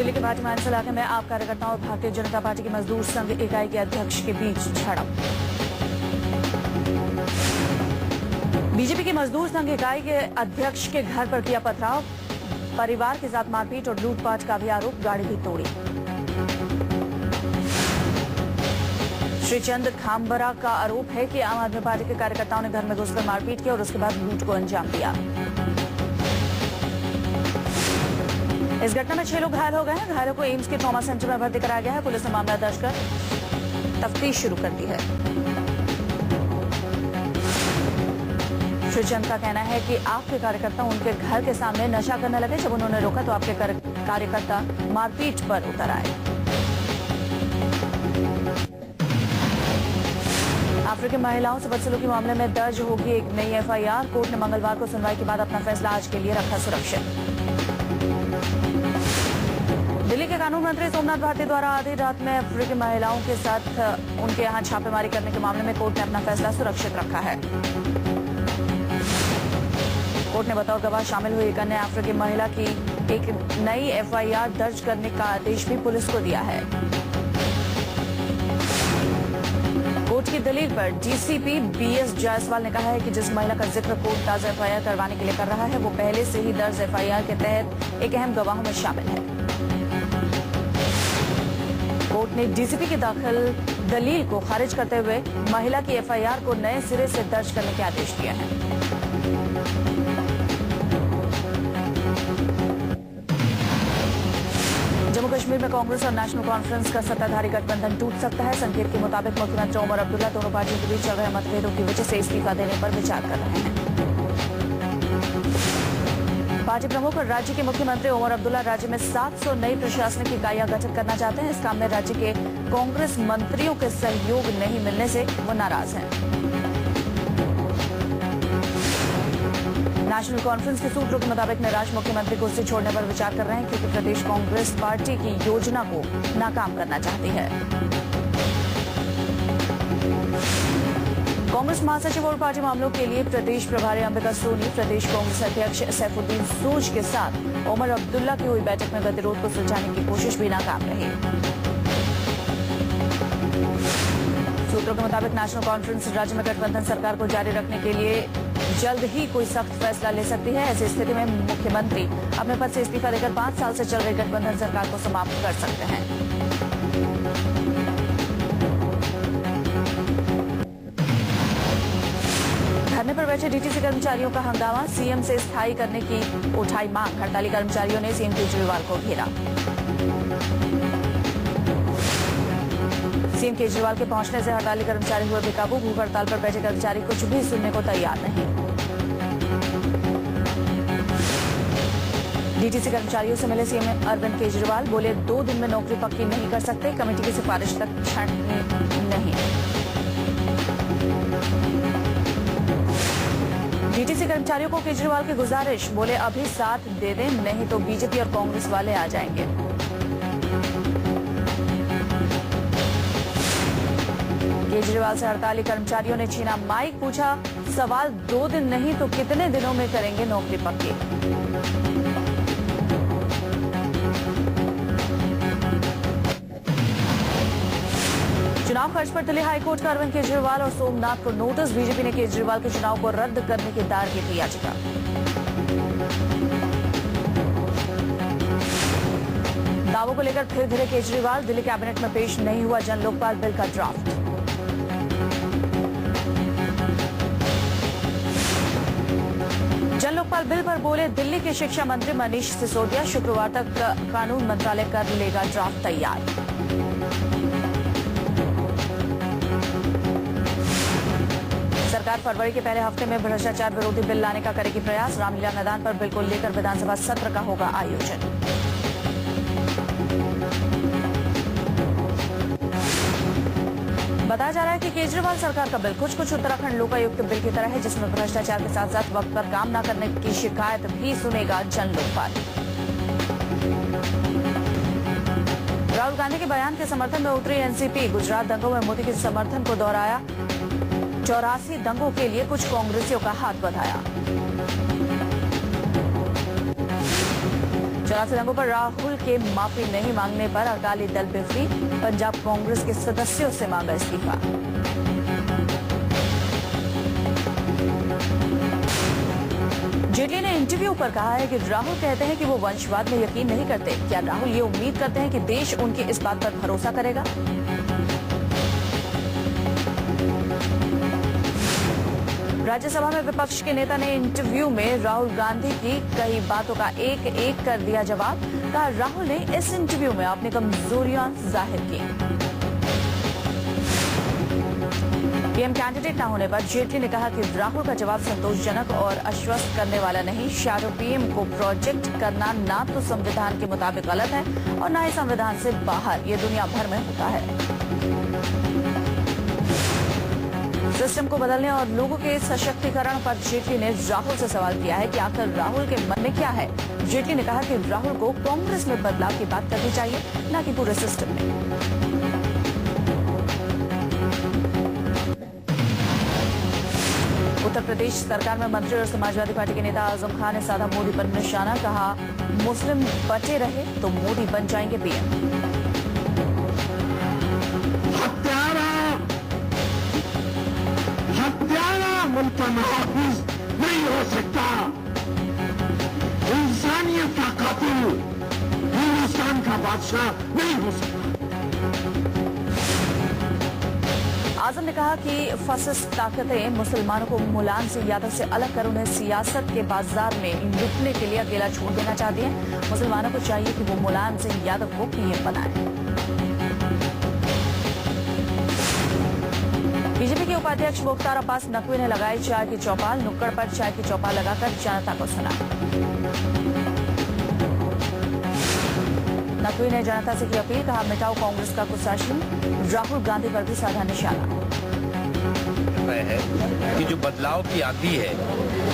दिल्ली के भाटी मानसा इलाके में आप कार्यकर्ताओं और भारतीय जनता पार्टी की मजदूर संघ इकाई के अध्यक्ष के बीच झड़प। बीजेपी की मजदूर संघ इकाई के अध्यक्ष के घर पर किया पथराव, परिवार के साथ मारपीट और लूटपाट का भी आरोप, गाड़ी भी तोड़ी। श्रीचंद खामबरा का आरोप है कि आम आदमी पार्टी के कार्यकर्ताओं ने घर में घुसकर मारपीट किया और उसके बाद लूट को अंजाम दिया। इस घटना में 6 लोग घायल हो गए हैं। घायलों को एम्स के ट्रॉमा सेंटर में भर्ती कराया गया है। पुलिस ने मामला दर्ज कर तफ्तीश शुरू कर दी है। श्रीचंद का कहना है कि आपके कार्यकर्ता उनके घर के सामने नशा करने लगे। जब उन्होंने रोका तो आपके कार्यकर्ता मारपीट पर उतर आए। अफ्रीकी महिलाओं से बदसलूकी मामले में दर्ज होगी एक नई एफआईआर। कोर्ट ने मंगलवार को सुनवाई के बाद अपना फैसला आज के लिए रखा सुरक्षित। दिल्ली के कानून मंत्री सोमनाथ भारती द्वारा आधी रात में अफ्रीकी महिलाओं के साथ उनके यहां छापेमारी करने के मामले में कोर्ट ने अपना फैसला सुरक्षित रखा है। कोर्ट ने बतौर गवाह शामिल हुई एक अन्य अफ्रीकी महिला की एक नई एफआईआर दर्ज करने का आदेश भी पुलिस को दिया है। कोर्ट की दलील पर डीसीपी बीएस जायसवाल ने कहा है कि जिस महिला का जिक्र कोर्ट ताजा एफआईआर करवाने के लिए कर रहा है वो पहले से ही दर्ज एफआईआर के तहत एक अहम गवाहों में शामिल है। कोर्ट ने डीसीपी की दाखिल दलील को खारिज करते हुए महिला की एफआईआर को नए सिरे से दर्ज करने के आदेश दिए हैं। जम्मू कश्मीर में कांग्रेस और नेशनल कॉन्फ्रेंस का सत्ताधारी गठबंधन टूट सकता है। संकेत के मुताबिक मुख्यमंत्री उमर अब्दुल्ला दोनों पार्टियों के बीच चल रहे मतभेदों की वजह से इस्तीफा देने पर विचार कर रहे हैं। पार्टी प्रमुख और राज्य के मुख्यमंत्री उमर अब्दुल्ला राज्य में 700 नई प्रशासनिक इकाइयां गठित करना चाहते हैं। इस काम में राज्य के कांग्रेस मंत्रियों के सहयोग नहीं मिलने से वो नाराज हैं। नेशनल कॉन्फ्रेंस के सूत्रों के मुताबिक निराश मुख्यमंत्री कुर्सी छोड़ने पर विचार कर रहे हैं क्योंकि प्रदेश कांग्रेस पार्टी की योजना को नाकाम करना चाहती है। कांग्रेस महासचिव और पार्टी मामलों के लिए प्रदेश प्रभारी अंबिका सोनी प्रदेश कांग्रेस अध्यक्ष सैफुद्दीन सूज के साथ उमर अब्दुल्ला की हुई बैठक में गतिरोध को सुलझाने की कोशिश भी नाकाम रही। सूत्रों के मुताबिक नेशनल कॉन्फ्रेंस राज्य में गठबंधन सरकार को जारी रखने के लिए जल्द ही कोई सख्त फैसला ले सकती है। ऐसी स्थिति में मुख्यमंत्री अपने पद से इस्तीफा देकर 5 साल से चल रही गठबंधन सरकार को समाप्त कर सकते हैं। धरने पर बैठे डीटीसी कर्मचारियों का हंगामा, सीएम से स्थायी करने की उठाई मांग। हड़ताली कर्मचारियों ने सीएम केजरीवाल को घेरा। सीएम केजरीवाल के पहुंचने से हड़ताली कर्मचारी हुए बेकाबू। भूख हड़ताल पर बैठे कर्मचारी कुछ भी सुनने को तैयार नहीं। डीटीसी कर्मचारियों से मिले सीएम अरविंद केजरीवाल, बोले 2 दिन में नौकरी पक्की नहीं कर सकते, कमेटी की सिफारिश तक छांटनी नहीं। डीटीसी कर्मचारियों को केजरीवाल की गुजारिश, बोले अभी साथ दे दें नहीं तो बीजेपी और कांग्रेस वाले आ जाएंगे। केजरीवाल से हड़ताली कर्मचारियों ने छीना माइक, पूछा सवाल 2 दिन नहीं तो कितने दिनों में करेंगे नौकरी पक्की। चुनाव खर्च पर दिल्ली हाईकोर्ट का अरविंद केजरीवाल और सोमनाथ को नोटिस। बीजेपी ने केजरीवाल के चुनाव को रद्द करने की दायर की थी याचिका। दावों को लेकर फिर घिरे केजरीवाल, दिल्ली कैबिनेट में पेश नहीं हुआ जन लोकपाल बिल का ड्राफ्ट। जन लोकपाल बिल पर बोले दिल्ली के शिक्षा मंत्री मनीष सिसोदिया, शुक्रवार तक कानून मंत्रालय कर लेगा ड्राफ्ट तैयार। सरकार फरवरी के पहले हफ्ते में भ्रष्टाचार विरोधी बिल लाने का करेगी प्रयास। रामलीला मैदान पर बिल को लेकर विधानसभा सत्र का होगा आयोजन। बताया जा रहा है कि केजरीवाल सरकार का बिल कुछ उत्तराखंड लोकायुक्त बिल की तरह है, जिसमें भ्रष्टाचार के साथ साथ वक्त पर काम न करने की शिकायत भी सुनेगा जन लोकपाल। राहुल गांधी के बयान के समर्थन में उतरी एनसीपी, गुजरात दंगों में मोदी के समर्थन को दोहराया। 84 दंगों के लिए कुछ कांग्रेसियों का हाथ बंधाया। चुनाव रंगों पर राहुल के माफी नहीं मांगने पर अकाली दल बिफरी, पंजाब कांग्रेस के सदस्यों से मांगा इस्तीफा। जेटली ने इंटरव्यू पर कहा है कि राहुल कहते हैं कि वो वंशवाद में यकीन नहीं करते। क्या राहुल ये उम्मीद करते हैं कि देश उनकी इस बात पर भरोसा करेगा? राज्यसभा में विपक्ष के नेता ने इंटरव्यू में राहुल गांधी की कई बातों का एक एक कर दिया जवाब। कहा राहुल ने इस इंटरव्यू में अपनी कमजोरियां जाहिर की। पीएम कैंडिडेट न होने पर जेटली ने कहा कि राहुल का जवाब संतोषजनक और आश्वस्त करने वाला नहीं। शैडो पीएम को प्रोजेक्ट करना ना तो संविधान के मुताबिक गलत है और न ही संविधान से बाहर। ये दुनिया भर में होता है। सिस्टम को बदलने और लोगों के सशक्तिकरण पर जेटली ने राहुल से सवाल किया है कि आखिर राहुल के मन में क्या है। जेटली ने कहा कि राहुल को कांग्रेस में बदलाव की बात करनी चाहिए, न कि पूरे सिस्टम में। उत्तर प्रदेश सरकार में मंत्री और समाजवादी पार्टी के नेता आजम खान ने साधा मोदी पर निशाना। कहा मुस्लिम बचे रहे तो मोदी बन जाएंगे पीएम। मुल्क का मुहाफिज नहीं हो सकता। इंसानियत का कातिल हिंदुस्तान का बादशाह नहीं हो सकता। आजम ने कहा कि फासिस्ट ताकतें मुसलमानों को मुलायम सिंह यादव से अलग कर उन्हें सियासत के बाजार में लुटने के लिए अकेला छोड़ देना चाहती है। मुसलमानों को चाहिए कि वो मुलायम सिंह यादव को पीएम बनाए। बीजेपी के उपाध्यक्ष मुख्तार अब्बास नकवी ने लगाई चाय की चौपाल। नुक्कड़ पर चाय की चौपाल लगाकर जनता को सुना। नकवी ने जनता से की अपील। कहा मिटाओ कांग्रेस का कुशासन। राहुल गांधी पर भी साधा निशाना। है कि जो बदलाव की आंधी है,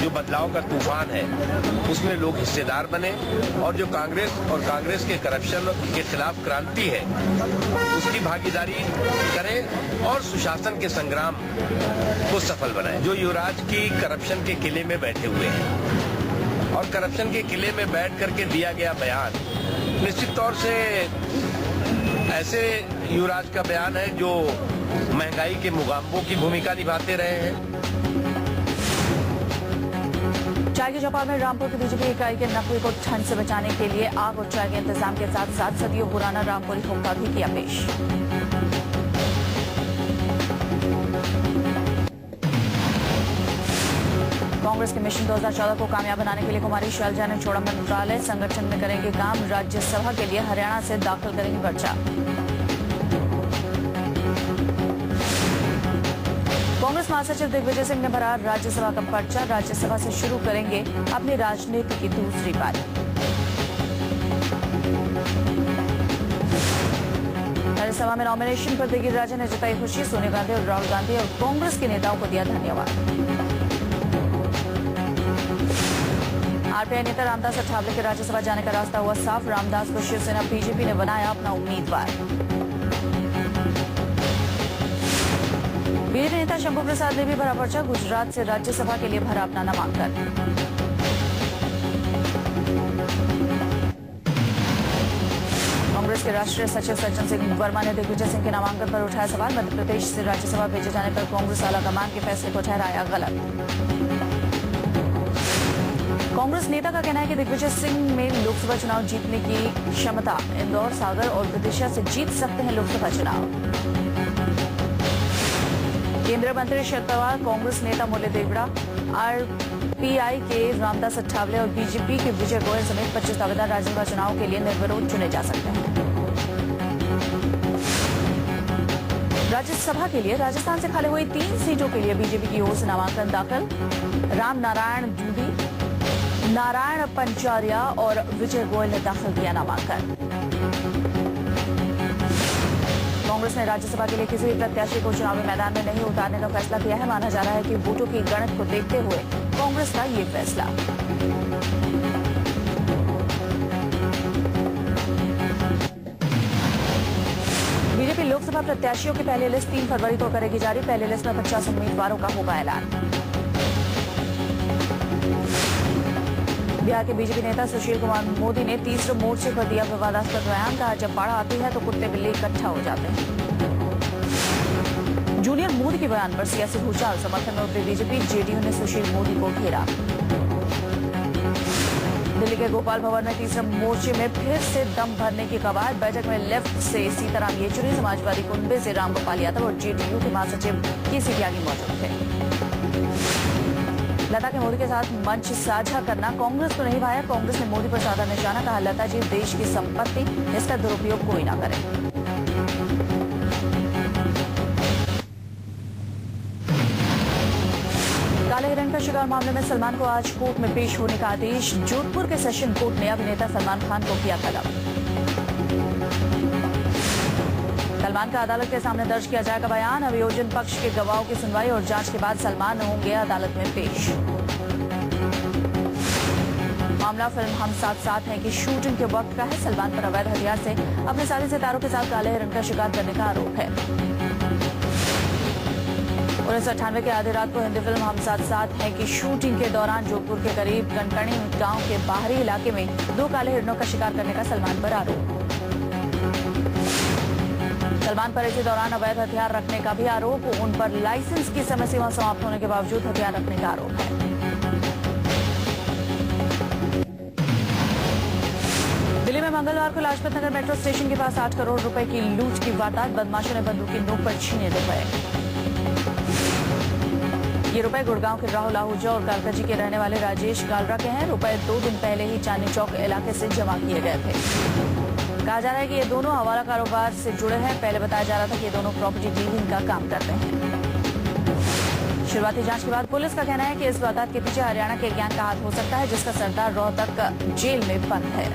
जो बदलाव का तूफान है, उसमें लोग हिस्सेदार बने और जो कांग्रेस और कांग्रेस के करप्शन के खिलाफ क्रांति है उसकी भागीदारी करें और सुशासन के संग्राम को सफल बनाएं। जो युवराज की करप्शन के किले में बैठे हुए हैं और करप्शन के किले में बैठ करके दिया गया बयान निश्चित तौर से ऐसे युवराज का बयान है जो महंगाई के मुगाम्बों की भूमिका निभाते रहे हैं। चाय की चौपाल में रामपुर की बीजेपी इकाई के नकवी को ठंड से बचाने के लिए आग और चाय के इंतजाम के साथ साथ सदियों पुराना रामपुरी हुक्का भी किया पेश। कांग्रेस के मिशन 2014 को कामयाब बनाने के लिए कुमारी शैलजा ने छोड़ा मंत्रालय। संगठन में करेंगे काम। राज्यसभा के लिए हरियाणा से दाखिल करेंगे पर्चा। कांग्रेस महासचिव दिग्विजय सिंह ने भरा राज्यसभा का पर्चा। राज्यसभा से शुरू करेंगे अपनी राजनीति की दूसरी पारी। राज्यसभा में नॉमिनेशन पर दिग्विजय राजा ने जताई खुशी। सोनिया गांधी और राहुल गांधी और कांग्रेस के नेताओं को दिया धन्यवाद। आरपीआई नेता रामदास अठावले के राज्यसभा जाने का रास्ता हुआ साफ। रामदास को शिवसेना बीजेपी ने बनाया अपना उम्मीदवार। बीजेपी नेता शंभू प्रसाद ने भी भरा पर्चा। गुजरात से राज्यसभा के लिए भरा अपना नामांकन। कांग्रेस के राष्ट्रीय सचिव सज्जन सिंह वर्मा ने दिग्विजय सिंह के नामांकन पर उठाया सवाल। मध्य प्रदेश से राज्यसभा भेजे जाने पर कांग्रेस आलाकमान के फैसले को ठहराया गलत। कांग्रेस नेता का कहना है कि दिग्विजय सिंह में लोकसभा चुनाव जीतने की क्षमता। इंदौर, सागर और विदिशा से जीत सकते हैं लोकसभा चुनाव। केंद्रीय मंत्री शरद पवार, कांग्रेस नेता मुरली देवड़ा, आरपीआई के रामदास अठावले और बीजेपी के विजय गोयल समेत 25 दावेदार राज्यसभा चुनाव के लिए निर्विरोध चुने जा सकते हैं। राज्यसभा के लिए राजस्थान से खाली हुई 3 सीटों के लिए बीजेपी की ओर से नामांकन दाखिल। राम नारायण दूधी, नारायण पंचारिया और विजय गोयल ने दाखिल किया नामांकन। कांग्रेस ने राज्यसभा के लिए किसी भी प्रत्याशी को चुनावी मैदान में नहीं उतारने का फैसला किया है। माना जा रहा है कि वोटों की गणना को देखते हुए कांग्रेस का ये फैसला। बीजेपी लोकसभा प्रत्याशियों की पहली लिस्ट 3 फरवरी को करेगी जारी। पहली लिस्ट में 50 उम्मीदवारों का होगा ऐलान। बिहार के बीजेपी नेता सुशील कुमार मोदी ने तीसरे मोर्चे पर दिया विवादास्पद बयान। कहा, जब बाढ़ आती है तो कुत्ते बिल्ली इकट्ठा हो जाते हैं। जूनियर मोदी के बयान पर सियासी भूचाल, समर्थन में उतरी बीजेपी, जेडीयू ने सुशील मोदी को घेरा। दिल्ली के गोपाल भवन में तीसरे मोर्चे में फिर से दम भरने की कवायद। बैठक में लेफ्ट से सीताराम येचुरी, समाजवादी कुनबे से रामगोपाल यादव और जेडीयू के महासचिव केसी त्यागी मौजूद थे। लता के मोदी के साथ मंच साझा करना कांग्रेस को नहीं भाया। कांग्रेस ने मोदी पर साधा निशाना। कहा, लता जी देश की संपत्ति, इसका दुरुपयोग कोई ना करे। काले हिरण का शिकार मामले में सलमान को आज कोर्ट में पेश होने का आदेश। जोधपुर के सेशन कोर्ट ने अभिनेता सलमान खान को किया तलब। सलमान का अदालत के सामने दर्ज किया जाएगा बयान। अभियोजन पक्ष के गवाहों की सुनवाई और जांच के बाद सलमान होंगे अदालत में पेश। मामला फिल्म हम साथ साथ हैं की शूटिंग के वक्त का है। सलमान पर अवैध हथियार से अपने साथी सितारों के साथ काले हिरण का शिकार करने का आरोप है। 1998 के आधी रात को हिंदी फिल्म हम साथ साथ हैं की शूटिंग के दौरान जोधपुर के करीब कनकणी गांव के बाहरी इलाके में 2 काले हिरणों का शिकार करने का सलमान पर आरोप। सलमान पर इसी दौरान अवैध हथियार रखने का भी आरोप। उन पर लाइसेंस की समय सीमा समाप्त होने के बावजूद हथियार रखने का आरोप है। दिल्ली में मंगलवार को लाजपत नगर मेट्रो स्टेशन के पास 8 करोड़ रुपए की लूट की वारदात। बदमाशों ने बंदूक की नोक पर छीने रुपए। ये रुपए गुड़गांव के राहुल आहूजा और कालकाजी के रहने वाले राजेश कालरा के हैं। रुपए 2 दिन पहले ही चांदनी चौक इलाके से जमा किए गए थे। कहा जा रहा है कि ये दोनों हवाला कारोबार से जुड़े हैं। पहले बताया जा रहा था कि ये दोनों प्रॉपर्टी डीलिंग का काम करते हैं। शुरुआती जांच के बाद पुलिस का कहना है कि इस वारदात के पीछे हरियाणा के गैंग का हाथ हो सकता है, जिसका सरदार रोहतक जेल में बंद है।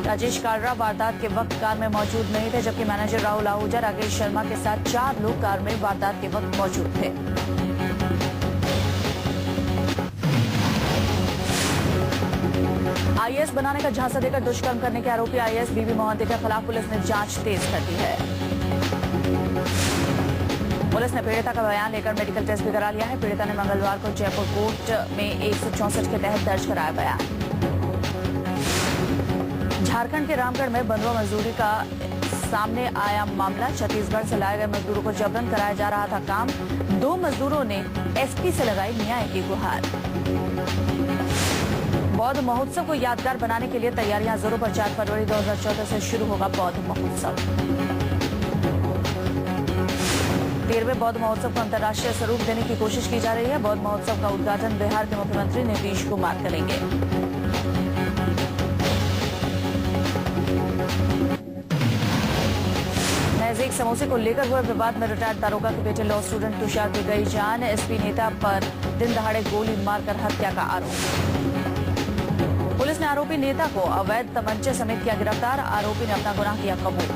राजेश कालरा वारदात के वक्त कार में मौजूद नहीं थे, जबकि मैनेजर राहुल आहूजा राकेश शर्मा के साथ 4 लोग कार में वारदात के वक्त मौजूद थे। आईएएस बनाने का झांसा देकर दुष्कर्म करने के आरोपी आईएएस बीबी मोहंती के खिलाफ पुलिस ने जांच तेज कर दी है। पुलिस ने पीड़िता का बयान लेकर मेडिकल टेस्ट भी करा लिया है। पीड़िता ने मंगलवार को जयपुर कोर्ट में 164 के तहत दर्ज कराया बयान। झारखंड के रामगढ़ में बंधुआ मजदूरी का सामने आया मामला। छत्तीसगढ़ से लाए गए मजदूरों को जबरन कराया जा रहा था काम। 2 मजदूरों ने एसपी से लगाई न्याय की गुहार। बौद्ध महोत्सव को यादगार बनाने के लिए तैयारियां जोरों पर। 4 फरवरी 2014 से शुरू होगा बौद्ध महोत्सव। 13वें बौद्ध महोत्सव को अंतर्राष्ट्रीय स्वरूप देने की कोशिश की जा रही है। बौद्ध महोत्सव का उद्घाटन बिहार के मुख्यमंत्री नीतीश कुमार करेंगे। नजदीक समोसे को लेकर हुए विवाद में रिटायर्ड दारोगा के बेटे लॉ स्टूडेंट तुषार की गई जान। एसपी नेता पर दिन दहाड़े गोली मारकर हत्या का आरोप। पुलिस ने आरोपी नेता को अवैध तमंचे समेत किया गिरफ्तार। आरोपी ने अपना गुनाह किया कबूल।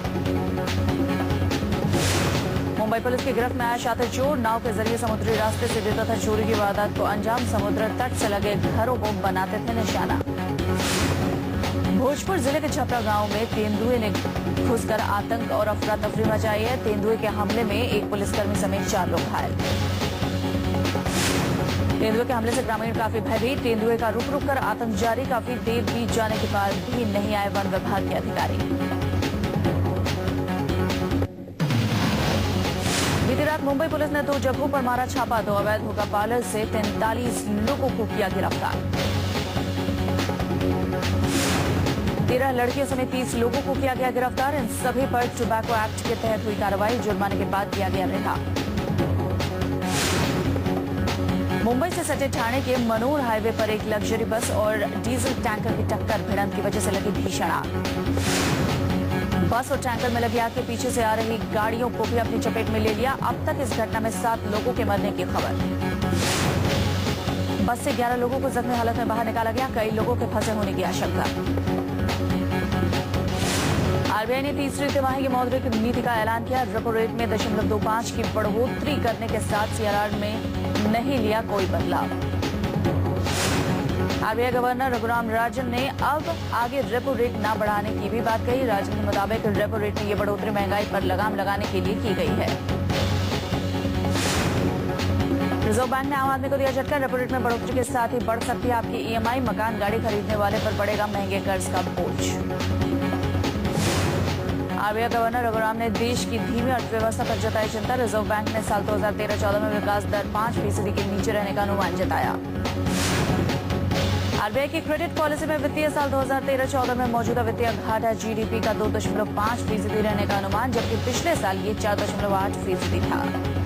मुंबई पुलिस की गिरफ्त में आया शातिर चोर। नाव के जरिए समुद्री रास्ते से देता था चोरी की वारदात को अंजाम। समुद्र तट से लगे घरों को बनाते थे निशाना। भोजपुर जिले के छपरा गांव में तेंदुए ने घुसकर आतंक और अफरा तफरी मचाई है। तेंदुए के हमले में एक पुलिसकर्मी समेत 4 लोग घायल। तेंदुए के हमले से ग्रामीण काफी भयभीत। तेंदुए का रुक रुक कर आतंक जारी। काफी देर बीत जाने के बाद भी नहीं आए वन विभाग के अधिकारी। बीती रात मुंबई पुलिस ने 2 जगहों पर मारा छापा। 2 अवैध हुक्का पार्लर से 43 लोगों को किया गिरफ्तार। 13 लड़कियों समेत 30 लोगों को किया गया गिरफ्तार। इन सभी पर टोबैको एक्ट के तहत हुई कार्रवाई। जुर्माने के बाद किया गया रिहा। मुंबई से सटे ठाणे के मनोर हाईवे पर एक लग्जरी बस और डीजल टैंकर की टक्कर। भिड़ंत की वजह से लगी भीषण आग। बस और टैंकर में लगी आग के पीछे से आ रही गाड़ियों को भी अपनी चपेट में ले लिया। अब तक इस घटना में 7 लोगों के मरने की खबर। बस से 11 लोगों को जख्मी हालत में बाहर निकाला गया। कई लोगों के फंसे होने की आशंका। आरबीआई ने तीसरी तिमाही की मौद्रिक नीति का ऐलान किया। रेपो रेट में 0.25 की बढ़ोतरी करने के साथ सीआरआर में नहीं लिया कोई बदलाव। आरबीआई गवर्नर रघुराम राजन ने अब आगे रेपो रेट न बढ़ाने की भी बात कही। राजन के मुताबिक रेपो रेट में ये बढ़ोतरी महंगाई पर लगाम लगाने के लिए की गई है। रिजर्व बैंक ने आम आदमी को दिया झटका। रेपो रेट में बढ़ोतरी के साथ ही बढ़ सकती है आपकी ईएमआई। मकान गाड़ी खरीदने वाले पर पड़ेगा महंगे कर्ज का बोझ। आरबीआई गवर्नर रघुराम ने देश की धीमी अर्थव्यवस्था पर जताई चिंता। रिजर्व बैंक ने साल 2013-14 में विकास दर 5% के नीचे रहने का अनुमान जताया। आरबीआई की क्रेडिट पॉलिसी में वित्तीय साल 2013-14 में मौजूदा वित्तीय घाटा जीडीपी का 2.5% रहने का अनुमान, जबकि पिछले साल ये 4.8% था।